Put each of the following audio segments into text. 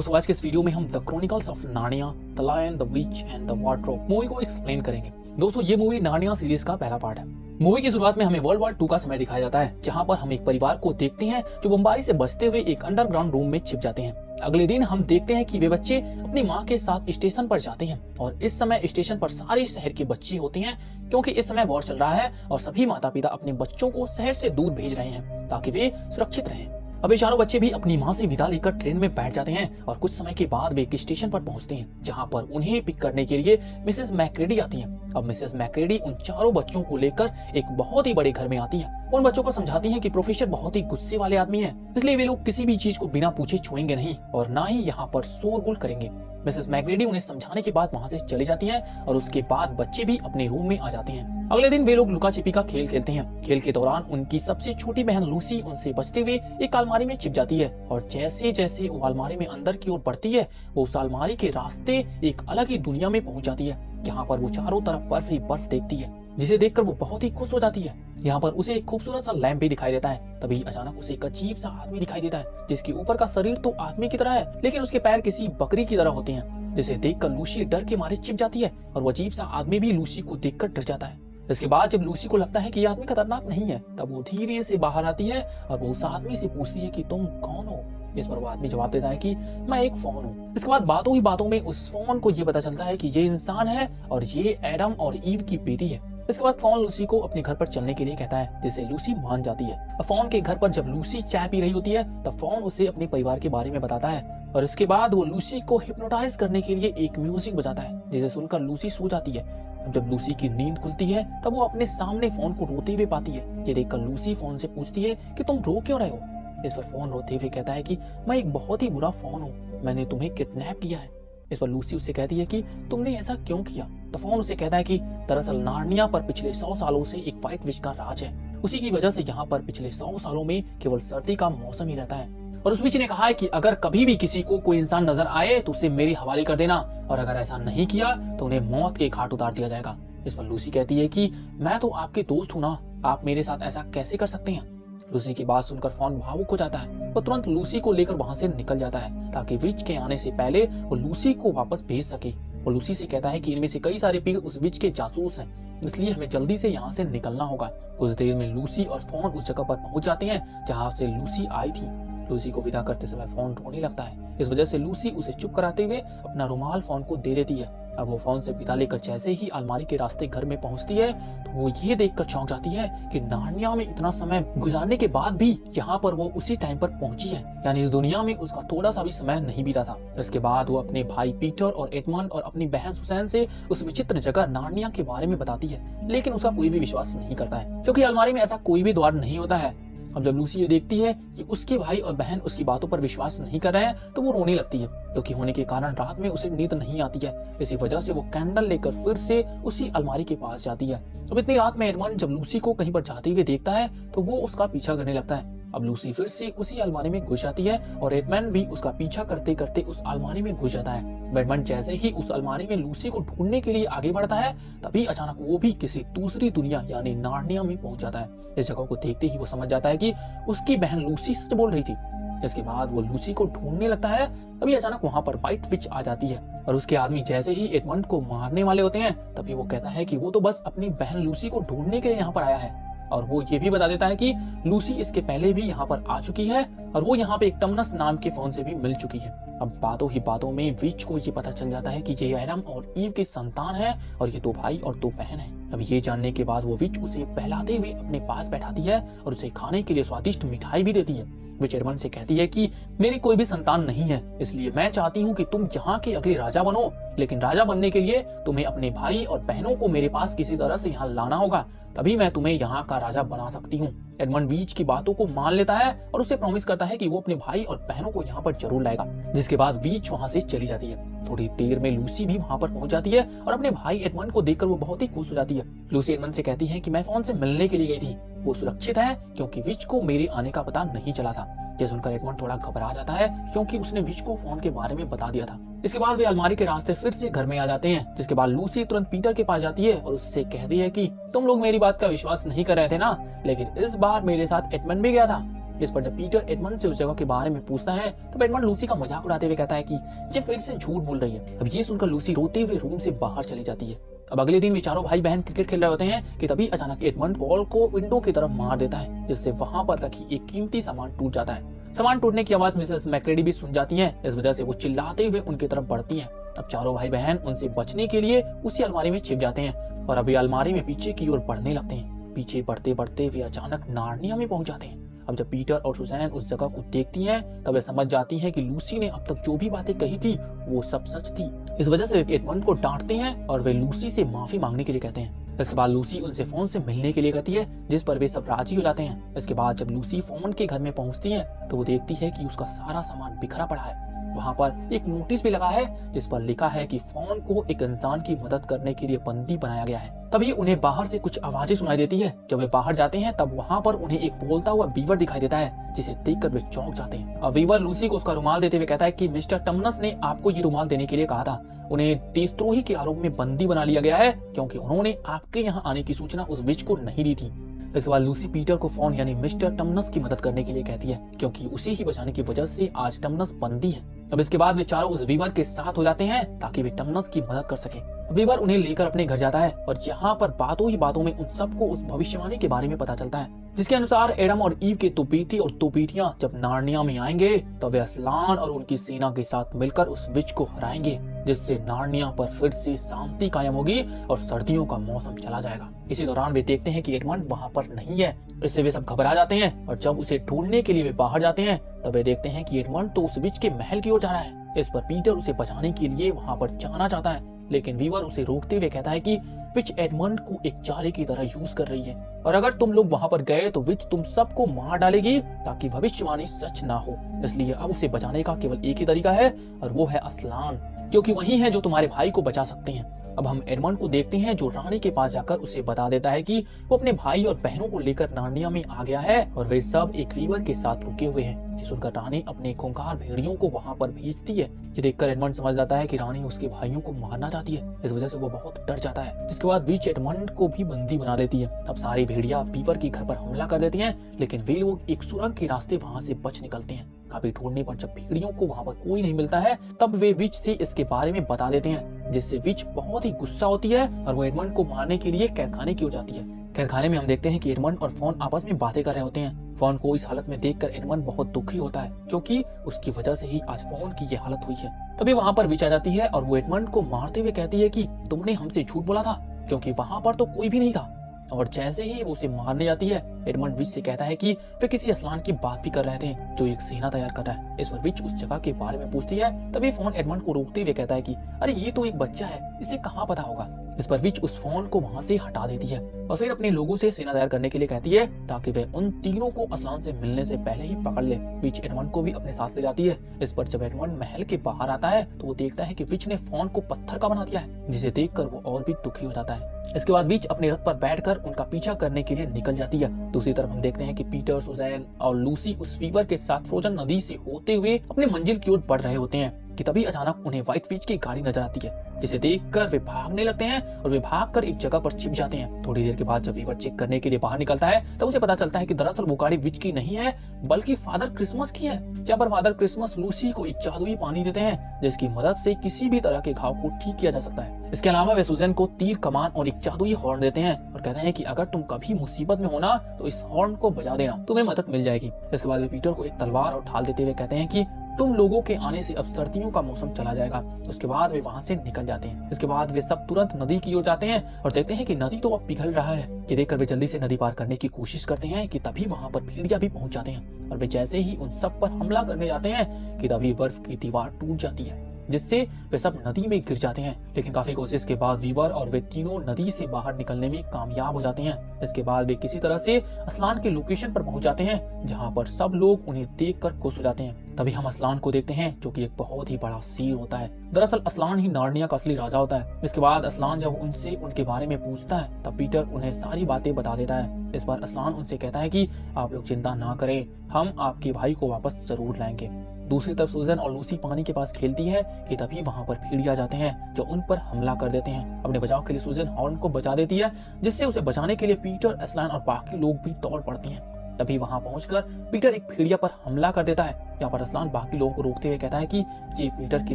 दोस्तों आज के इस वीडियो में हम the chronicles of Narnia, the lion, the witch and the wardrobe movie को एक्सप्लेन करेंगे। दोस्तों ये मूवी नार्निया सीरीज का पहला पार्ट है। मूवी की शुरुआत में हमें वर्ल्ड वॉर 2 का समय दिखाया जाता है, जहां पर हम एक परिवार को देखते हैं जो बमबारी से बचते हुए एक अंडरग्राउंड रूम में छिप जाते हैं। अगले दिन हम देखते हैं कि वे बच्चे अपनी माँ के साथ स्टेशन पर जाते हैं और इस समय स्टेशन पर सारे शहर के बच्चे होते हैं, क्योंकि इस समय वॉर चल रहा है और सभी माता पिता अपने बच्चों को शहर से दूर भेज रहे हैं ताकि वे सुरक्षित रहें। अब ये चारों बच्चे भी अपनी माँ से विदा लेकर ट्रेन में बैठ जाते हैं और कुछ समय के बाद वे एक स्टेशन पर पहुंचते हैं, जहां पर उन्हें पिक करने के लिए मिसेस मैक्रेडी आती हैं। अब मिसेस मैक्रेडी उन चारों बच्चों को लेकर एक बहुत ही बड़े घर में आती हैं। उन बच्चों को समझाती हैं कि प्रोफेसर बहुत ही गुस्से वाले आदमी हैं, इसलिए वे लोग किसी भी चीज को बिना पूछे छुएंगे नहीं और ना ही यहाँ पर शोरगुल करेंगे। मिसेस मैक्रेडी उन्हें समझाने के बाद वहाँ से चली जाती हैं और उसके बाद बच्चे भी अपने रूम में आ जाते हैं। अगले दिन वे लोग लुका छिपी का खेल खेलते हैं। खेल के दौरान उनकी सबसे छोटी बहन लूसी उनसे बचते हुए एक अलमारी में छिप जाती है और जैसे जैसे वो अलमारी में अंदर की ओर बढ़ती है, वो उस अलमारी के रास्ते एक अलग ही दुनिया में पहुंच जाती है, जहाँ पर वो चारों तरफ बर्फ ही बर्फ देखती है, जिसे देखकर वो बहुत ही खुश हो जाती है। यहाँ पर उसे एक खूबसूरत सा लैंप भी दिखाई देता है। तभी अचानक उसे एक अजीब सा आदमी दिखाई देता है, जिसके ऊपर का शरीर तो आदमी की तरह है, लेकिन उसके पैर किसी बकरी की तरह होते हैं, जिसे देखकर लूसी डर के मारे छिप जाती है और वो अजीब सा आदमी भी लूसी को देखकर डर जाता है। इसके बाद जब लूसी को लगता है कि यह आदमी खतरनाक नहीं है, तब वो धीरे से बाहर आती है और वो उस आदमी से पूछती है कि तुम कौन हो। इस पर वो आदमी जवाब देता है कि मैं एक फोन हूँ। इसके बाद बातों ही बातों में उस फोन को ये पता चलता है कि ये इंसान है और ये एडम और ईव की बेटी है। इसके बाद फोन लूसी को अपने घर पर चलने के लिए कहता है, जिसे लूसी मान जाती है। फोन के घर पर जब लूसी चाय पी रही होती है, तब फोन उसे अपने परिवार के बारे में बताता है और इसके बाद वो लूसी को हिप्नोटाइज करने के लिए एक म्यूजिक बजाता है, जिसे सुनकर लूसी सो जाती है। जब लूसी की नींद खुलती है, तब वो अपने सामने फोन को रोते हुए पाती है। ये देखकर लूसी फोन से पूछती है कि तुम रो क्यों रहे हो। इस पर फोन रोते हुए कहता है कि मैं एक बहुत ही बुरा फोन हूँ, मैंने तुम्हें किडनैप किया है। इस पर लूसी उससे कहती है कि तुमने ऐसा क्यों किया। तो फोन उसे कहता है कि दरअसल नार्निया पर पिछले 100 सालों से एक व्हाइट विच का राज है, उसी की वजह से यहाँ पर पिछले 100 सालों में केवल सर्दी का मौसम ही रहता है। और उस विच ने कहा है कि अगर कभी भी किसी को कोई इंसान नजर आए तो उसे मेरे हवाले कर देना, और अगर ऐसा नहीं किया तो उन्हें मौत के घाट उतार दिया जाएगा। इस पर लूसी कहती है कि मैं तो आपके दोस्त हूँ ना, आप मेरे साथ ऐसा कैसे कर सकते हैं। लूसी की बात सुनकर फोन भावुक हो जाता है। वो तुरंत लूसी को लेकर वहां से निकल जाता है ताकि विच के आने से पहले वो लूसी को वापस भेज सके। वो लूसी से कहता है कि इनमें से कई सारे पेड़ उस विच के जासूस हैं, इसलिए हमें जल्दी से यहाँ से निकलना होगा। कुछ देर में लूसी और फोन उस जगह पर पहुंच जाते हैं जहाँ से लूसी आई थी। लूसी को विदा करते समय फोन रोने लगता है। इस वजह से लूसी उसे चुप कराते हुए अपना रुमाल फोन को दे देती है। अब वो फोन से विदा लेकर जैसे ही अलमारी के रास्ते घर में पहुंचती है, तो वो ये देखकर चौंक जाती है कि नार्निया में इतना समय गुजारने के बाद भी यहाँ पर वो उसी टाइम पर पहुंची है, यानी इस दुनिया में उसका थोड़ा सा भी समय नहीं बीता था। इसके बाद वो अपने भाई पीटर और एडमंड और अपनी बहन सुसैन से उस विचित्र जगह नार्निया के बारे में बताती है, लेकिन उसका कोई भी विश्वास नहीं करता है, क्योंकि अलमारी में ऐसा कोई भी द्वार नहीं होता है। अब जब लूसी ये देखती है कि उसके भाई और बहन उसकी बातों पर विश्वास नहीं कर रहे हैं, तो वो रोने लगती है, क्योंकि होने के कारण रात में उसे नींद नहीं आती है। इसी वजह से वो कैंडल लेकर फिर से उसी अलमारी के पास जाती है। अब इतनी रात में एडमंड जब लूसी को कहीं पर जाते हुए देखता है, तो वो उसका पीछा करने लगता है। अब लूसी फिर से उसी अलमारी में घुस जाती है और एडमंड भी उसका पीछा करते करते उस अलमारी में घुस जाता है। एडमंड जैसे ही उस अलमारी में लूसी को ढूंढने के लिए आगे बढ़ता है, तभी अचानक वो भी किसी दूसरी दुनिया यानी नार्निया में पहुंच जाता है। इस जगह को देखते ही वो समझ जाता है कि उसकी बहन लूसी सच बोल रही थी। इसके बाद वो लूसी को ढूंढने लगता है। तभी अचानक वहां पर व्हाइट विच आ जाती है और उसके आदमी जैसे ही एडमंड को मारने वाले होते हैं, तभी वो कहता है कि वो तो बस अपनी बहन लूसी को ढूंढने के लिए यहाँ पर आया है, और वो ये भी बता देता है कि लूसी इसके पहले भी यहाँ पर आ चुकी है और वो यहाँ पे एक टमनस नाम के फोन से भी मिल चुकी है। अब बातों ही बातों में विच को ये पता चल जाता है कि ये एडम और ईव की संतान है और ये 2 भाई और 2 बहन है। अब ये जानने के बाद वो विच उसे बहलाते हुए अपने पास बैठाती है और उसे खाने के लिए स्वादिष्ट मिठाई भी देती है। विच एडमंड से कहती है कि मेरी कोई भी संतान नहीं है, इसलिए मैं चाहती हूँ कि तुम यहाँ के अगले राजा बनो, लेकिन राजा बनने के लिए तुम्हें अपने भाई और बहनों को मेरे पास किसी तरह से यहाँ लाना होगा, तभी मैं तुम्हें यहाँ का राजा बना सकती हूँ। एडमंड विच की बातों को मान लेता है और उसे प्रॉमिस करता है कि वो अपने भाई और बहनों को यहाँ पर जरूर लाएगा, जिसके बाद विच वहाँ से चली जाती है। थोड़ी देर में लूसी भी वहाँ पर पहुंच जाती है और अपने भाई एडमंड को देखकर वो बहुत ही खुश हो जाती है। लूसी एडमंड से कहती है कि मैं फोन से मिलने के लिए गई थी, वो सुरक्षित है क्योंकि विच को मेरे आने का पता नहीं चला था। ये सुनकर एडमंड थोड़ा घबरा जाता है, क्योंकि उसने विच को फोन के बारे में बता दिया था। इसके बाद वे अलमारी के रास्ते फिर से घर में आ जाते हैं, जिसके बाद लूसी तुरंत पीटर के पास जाती है और उससे कहती है कि तुम लोग मेरी बात का विश्वास नहीं कर रहे थे ना, लेकिन इस बार मेरे साथ एडमंड भी गया था। इस पर जब पीटर एडमंड से उस जगह के बारे में पूछता है तब एडमंड लूसी का मजाक उड़ाते हुए कहता है कि ये फिर से झूठ बोल रही है। अब ये सुनकर लूसी रोते हुए रूम से बाहर चली जाती है। अब अगले दिन वे चारों भाई बहन क्रिकेट खेल रहे होते हैं कि तभी अचानक एडमंड बॉल को विंडो की तरफ मार देता है, जिससे वहां पर रखी एक कीमती सामान टूट जाता है। सामान टूटने की आवाज मिसेस मैक्रेडी भी सुन जाती है। इस वजह से वो चिल्लाते हुए उनकी तरफ बढ़ती हैं। अब चारों भाई बहन उनसे बचने के लिए उसी अलमारी में छिप जाते हैं और अभी अलमारी में पीछे की ओर बढ़ने लगते हैं। पीछे बढ़ते बढ़ते वे अचानक नार्निया में पहुंच जाते हैं। अब जब पीटर और सुजैन उस जगह को देखती हैं तब वे समझ जाती हैं कि लूसी ने अब तक जो भी बातें कही थी वो सब सच थी। इस वजह से वे एडमंड को डांटते हैं और वे लूसी से माफी मांगने के लिए कहते हैं। इसके बाद लूसी उनसे फोन से मिलने के लिए कहती है, जिस पर वे सब राजी हो जाते हैं। इसके बाद जब लूसी फोन के घर में पहुंचती है तो वो देखती है कि उसका सारा सामान बिखरा पड़ा है। वहां पर एक नोटिस भी लगा है जिस पर लिखा है कि फोन को एक इंसान की मदद करने के लिए बंदी बनाया गया है। तभी उन्हें बाहर से कुछ आवाजें सुनाई देती है। जब वे बाहर जाते हैं तब वहां पर उन्हें एक बोलता हुआ बीवर दिखाई देता है, जिसे देखकर वे चौंक जाते हैं। अब बीवर लूसी को उसका रुमाल देते हुए कहता है कि मिस्टर टमनस ने आपको ये रुमाल देने के लिए कहा था। उन्हें देशद्रोही के आरोप में बंदी बना लिया गया है क्योंकि उन्होंने आपके यहाँ आने की सूचना उस विच को नहीं दी थी। इसके बाद लूसी पीटर को फोन यानी मिस्टर टमनस की मदद करने के लिए कहती है, क्योंकि उसे ही बचाने की वजह से आज टमनस बंदी है। अब इसके बाद वे चारों उस वीवर के साथ हो जाते हैं ताकि वे टमनस की मदद कर सके। वीवर उन्हें लेकर अपने घर जाता है और यहाँ पर बातों ही बातों में उन सबको उस भविष्यवाणी के बारे में पता चलता है, जिसके अनुसार एडम और ईव के दो बेटे और दो बेटियां जब नार्निया में आएंगे तो वे असलान और उनकी सेना के साथ मिलकर उस विच को हराएंगे, जिससे नार्निया पर फिर से शांति कायम होगी और सर्दियों का मौसम चला जाएगा। इसी दौरान वे देखते हैं कि एडमंड वहां पर नहीं है। इससे वे सब घबरा जाते हैं और जब उसे ढूंढने के लिए वे बाहर जाते हैं तब वे देखते हैं कि एडमंड तो उस विच के महल की ओर जा रहा है। इस पर पीटर उसे बचाने के लिए वहां पर जाना चाहता है, लेकिन वीवर उसे रोकते हुए कहता है कि विच एडमंड को एक चारे की तरह यूज कर रही है और अगर तुम लोग वहां पर गए तो विच तुम सबको मार डालेगी ताकि भविष्यवाणी सच ना हो। इसलिए अब उसे बचाने का केवल एक ही तरीका है और वो है असलान, क्योंकि वही है जो तुम्हारे भाई को बचा सकते हैं। अब हम एडमंड को देखते हैं जो रानी के पास जाकर उसे बता देता है कि वो अपने भाई और बहनों को लेकर नार्निया में आ गया है और वे सब एक वीवर के साथ रुके हुए हैं। ये सुनकर रानी अपने खूंखार भेड़ियों को वहां पर भेजती है। ये देखकर एडमंड समझ जाता है कि रानी उसके भाइयों को मारना चाहती है। इस वजह से वो बहुत डर जाता है, जिसके बाद विच एडमंड को भी बंदी बना लेती है। अब सारी भेड़िया वीवर के घर पर हमला कर देती हैं, लेकिन वे लोग एक सुरंग के रास्ते वहां से बच निकलते हैं। काफी ढूंढने पर जब भेड़ियों को वहां पर कोई नहीं मिलता है तब वे विच से इसके बारे में बता देते हैं, जिससे विच बहुत ही गुस्सा होती है और वो एडमंड को मारने के लिए कैदखाने की ओर जाती है। कैदखाने में हम देखते हैं कि एडमंड और फोन आपस में बातें कर रहे होते हैं। फोन को इस हालत में देखकर एडमंड बहुत दुखी होता है, क्योंकि उसकी वजह से ही आज फोन की ये हालत हुई है। तभी वहां पर विच आ जाती है और वो एडमंड को मारते हुए कहती है कि तुमने हमसे झूठ बोला था, क्योंकि वहां पर तो कोई भी नहीं था। और जैसे ही वो उसे मारने जाती है एडमंड विच से कहता है कि वे किसी असलान की बात भी कर रहे थे जो एक सेना तैयार कर रहा है। इस पर विच उस जगह के बारे में पूछती है। तभी फोन एडमंड को रोकते हुए कहता है कि अरे ये तो एक बच्चा है, इसे कहाँ पता होगा। इस पर विच उस फोन को वहां से हटा देती है और फिर अपने लोगों से सेना तैयार करने के लिए कहती है ताकि वे उन तीनों को असलान से मिलने से पहले ही पकड़ ले। विच एडमंड को भी अपने साथ ले जाती है। इस पर जब एडमंड महल के बाहर आता है तो वो देखता है कि विच ने फोन को पत्थर का बना दिया है, जिसे देखकर वो और भी दुखी हो जाता है। इसके बाद विच अपने रथ पर बैठकर उनका पीछा करने के लिए निकल जाती है। दूसरी तरफ हम देखते हैं कि पीटर, सुजैन और लूसी उस वीवर के साथ फ्रोजन नदी से होते हुए अपने मंजिल की ओर बढ़ रहे होते हैं कि तभी अचानक उन्हें व्हाइट विच की गाड़ी नजर आती है, जिसे देखकर वे भागने लगते हैं और वे भागकर एक जगह पर छिप जाते हैं। थोड़ी देर के बाद जब वीवर चेक करने के लिए बाहर निकलता है तब उसे पता चलता है कि दरअसल वो गाड़ी विच की नहीं है बल्कि फादर क्रिसमस की है। यहाँ पर फादर क्रिसमस लूसी को एक जादुई पानी देते हैं जिसकी मदद से किसी भी तरह के घाव को ठीक किया जा सकता है। इसके अलावा वे सुजैन को तीर कमान और एक जादुई हॉर्न देते हैं और कहते हैं कि अगर तुम कभी मुसीबत में होना तो इस हॉर्न को बजा देना, तुम्हें मदद मिल जाएगी। इसके बाद वे पीटर को एक तलवार और ढाल देते हुए कहते हैं कि तुम लोगों के आने से अब सर्दियों का मौसम चला जाएगा। उसके बाद वे वहां से निकल जाते हैं। इसके बाद वे सब तुरंत नदी की ओर जाते हैं और देखते हैं कि नदी तो अब पिघल रहा है। ये देखकर वे जल्दी से नदी पार करने की कोशिश करते हैं कि तभी वहां पर भेड़िया भी पहुंच जाते हैं और वे जैसे ही उन सब पर हमला करने जाते हैं कि तभी बर्फ की दीवार टूट जाती है, जिससे वे सब नदी में गिर जाते हैं। लेकिन काफी कोशिश के बाद वीवर और वे तीनों नदी से बाहर निकलने में कामयाब हो जाते हैं। इसके बाद वे किसी तरह से असलान के लोकेशन पर पहुंच जाते हैं, जहां पर सब लोग उन्हें देखकर खुश हो जाते हैं। तभी हम असलान को देखते हैं जो कि एक बहुत ही बड़ा शेर होता है। दरअसल असलान ही नार्निया का असली राजा होता है। इसके बाद असलान जब उनसे उनके बारे में पूछता है तब पीटर उन्हें सारी बातें बता देता है। इस बार असलान उनसे कहता है कि आप लोग चिंता ना करें, हम आपके भाई को वापस जरूर लाएंगे। दूसरी तरफ सुजैन और लूसी पानी के पास खेलती है कि तभी वहां पर भेड़िया जाते हैं जो उन पर हमला कर देते हैं। अपने बचाव के लिए सुजैन हॉर्न को बचा देती है, जिससे उसे बचाने के लिए पीटर, असलान और बाकी लोग भी दौड़ पड़ते हैं। तभी वहां पहुंचकर पीटर एक भेड़िया पर हमला कर देता है। यहाँ पर असलान बाकी लोगों को रोकते हुए कहता है कि ये पीटर की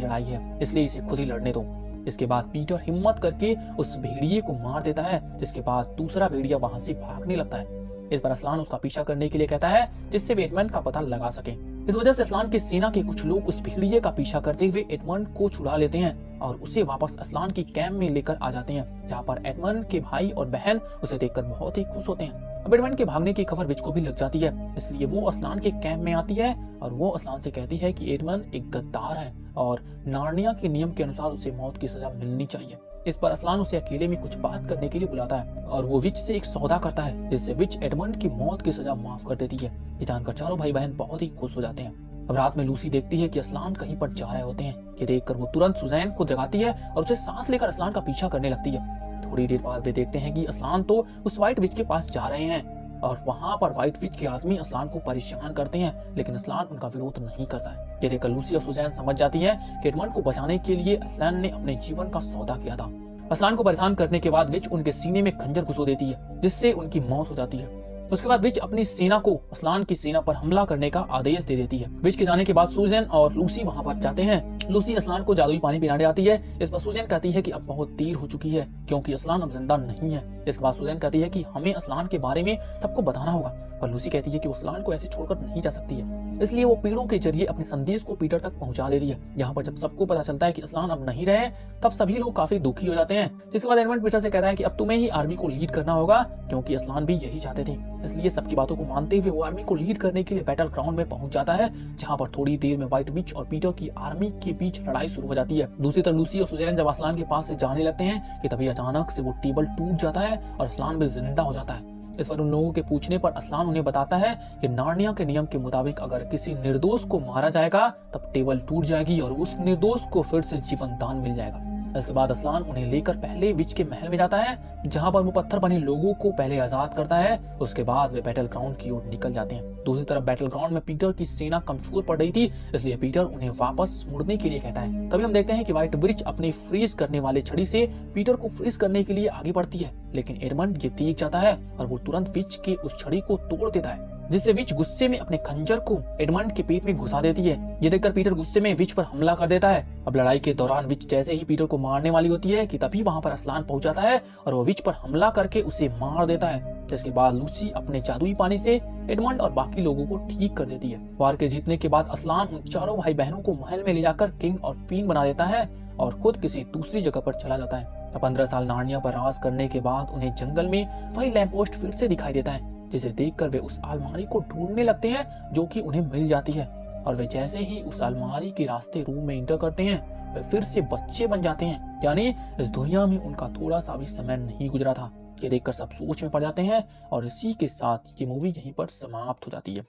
लड़ाई है, इसलिए इसे खुद ही लड़ने दो। इसके बाद पीटर हिम्मत करके उस भेड़िए को मार देता है, जिसके बाद दूसरा भेड़िया वहां से भागने लगता है। इस पर असलान उसका पीछा करने के लिए कहता है, जिससे वे एडमंड का पता लगा सके। इस वजह से असलान की सेना के कुछ लोग उस भेड़िए का पीछा करते हुए एडमंड को छुड़ा लेते हैं और उसे वापस असलान की कैंप में लेकर आ जाते हैं, जहाँ पर एडमंड के भाई और बहन उसे देखकर बहुत ही खुश होते हैं। अब एडमंड के भागने की खबर विच को भी लग जाती है, इसलिए वो असलान के कैंप में आती है और वो असलान से कहती है कि एडमंड एक गद्दार है और नार्निया के नियम के अनुसार उसे मौत की सजा मिलनी चाहिए। इस पर असलान उसे अकेले में कुछ बात करने के लिए बुलाता है और वो विच से एक सौदा करता है, जिससे विच एडमंड की मौत की सजा माफ कर देती है। ये जानकर चारों भाई बहन बहुत ही खुश हो जाते हैं। अब रात में लूसी देखती है कि असलान कहीं पर जा रहे होते हैं। ये देखकर वो तुरंत सुजैन को जगाती है और उसे सांस लेकर असलान का पीछा करने लगती है। थोड़ी देर बाद वे देखते हैं कि असलान तो उस व्हाइट विच के पास जा रहे हैं और वहां पर व्हाइट विच के आदमी असलान को परेशान करते हैं, लेकिन असलान उनका विरोध नहीं करता है। ये देखकर लूसी और सुजैन समझ जाती है कि एडमंड को बचाने के लिए असलान ने अपने जीवन का सौदा किया था। असलान को परेशान करने के बाद विच उनके सीने में खंजर घुसो देती है, जिससे उनकी मौत हो जाती है। उसके बाद विच अपनी सेना को असलान की सेना पर हमला करने का आदेश दे देती है। विच के जाने के बाद सुजैन और लूसी वहां पर जाते हैं। लूसी असलान को जादुई पानी पिलाने आती है। इस पर सुजैन कहती है कि अब बहुत देर हो चुकी है, क्योंकि असलान अब जिंदा नहीं है। इसके बाद सुजैन कहती है कि हमें असलान के बारे में सबको बताना होगा, और लूसी कहती है कि वो असलान को ऐसे छोड़कर नहीं जा सकती है, इसलिए वो पेड़ों के जरिए अपने संदेश को पीटर तक पहुंचा देती है। यहाँ पर जब सबको पता चलता है कि असलान अब नहीं रहे, तब सभी लोग काफी दुखी हो जाते हैं। जिसके बाद एडमंड पीटर से कहता है कि अब तुम्हें ही आर्मी को लीड करना होगा, क्योंकि असलान भी यही चाहते थे। इसलिए सबकी बातों को मानते हुए वो आर्मी को लीड करने के लिए बैटल ग्राउंड में पहुंच जाता है, जहाँ पर थोड़ी देर में व्हाइट विच और पीटर की आर्मी के बीच लड़ाई शुरू हो जाती है। दूसरी तरफ लूसी और सुजैन जब असलान के पास से जाने लगते हैं कि तभी अचानक से वो टेबल टूट जाता है और असलान भी जिंदा हो जाता है। इस पर उन लोगों के पूछने पर असलान उन्हें बताता है कि नार्निया के नियम के मुताबिक अगर किसी निर्दोष को मारा जाएगा तब टेबल टूट जाएगी और उस निर्दोष को फिर से जीवन दान मिल जाएगा। इसके बाद असलान उन्हें लेकर पहले विच के महल में जाता है, जहां पर वो पत्थर बने लोगों को पहले आजाद करता है। उसके बाद वे बैटल ग्राउंड की ओर निकल जाते हैं। दूसरी तरफ बैटल ग्राउंड में पीटर की सेना कमजोर पड़ रही थी, इसलिए पीटर उन्हें वापस मुड़ने के लिए कहता है। तभी हम देखते हैं कि व्हाइट विच अपनी फ्रीज करने वाले छड़ी से पीटर को फ्रीज करने के लिए आगे बढ़ती है, लेकिन एडमंड ये देख जाता है और वो तुरंत विच के उस छड़ी को तोड़ देता है, जिससे विच गुस्से में अपने खंजर को एडमंड के पेट में घुसा देती है। ये देखकर पीटर गुस्से में विच पर हमला कर देता है। अब लड़ाई के दौरान विच जैसे ही पीटर को मारने वाली होती है कि तभी वहां पर असलान पहुंच जाता है और वो विच पर हमला करके उसे मार देता है। जिसके बाद लूसी अपने जादुई पानी से एडमंड और बाकी लोगों को ठीक कर देती है। वार के जीतने के बाद असलान उन चारों भाई बहनों को महल में ले जाकर किंग और क्वीन बना देता है और खुद किसी दूसरी जगह पर चला जाता है। 15 साल नार्निया पर राज करने के बाद उन्हें जंगल में वही लैंप पोस्ट फिर से दिखाई देता है, जिसे देखकर वे उस अलमारी को ढूंढने लगते हैं, जो कि उन्हें मिल जाती है। और वे जैसे ही उस अलमारी के रास्ते रूम में एंटर करते हैं, वे फिर से बच्चे बन जाते हैं, यानी इस दुनिया में उनका थोड़ा सा भी समय नहीं गुजरा था। ये देखकर सब सोच में पड़ जाते हैं और इसी के साथ ये मूवी यहीं पर समाप्त हो जाती है।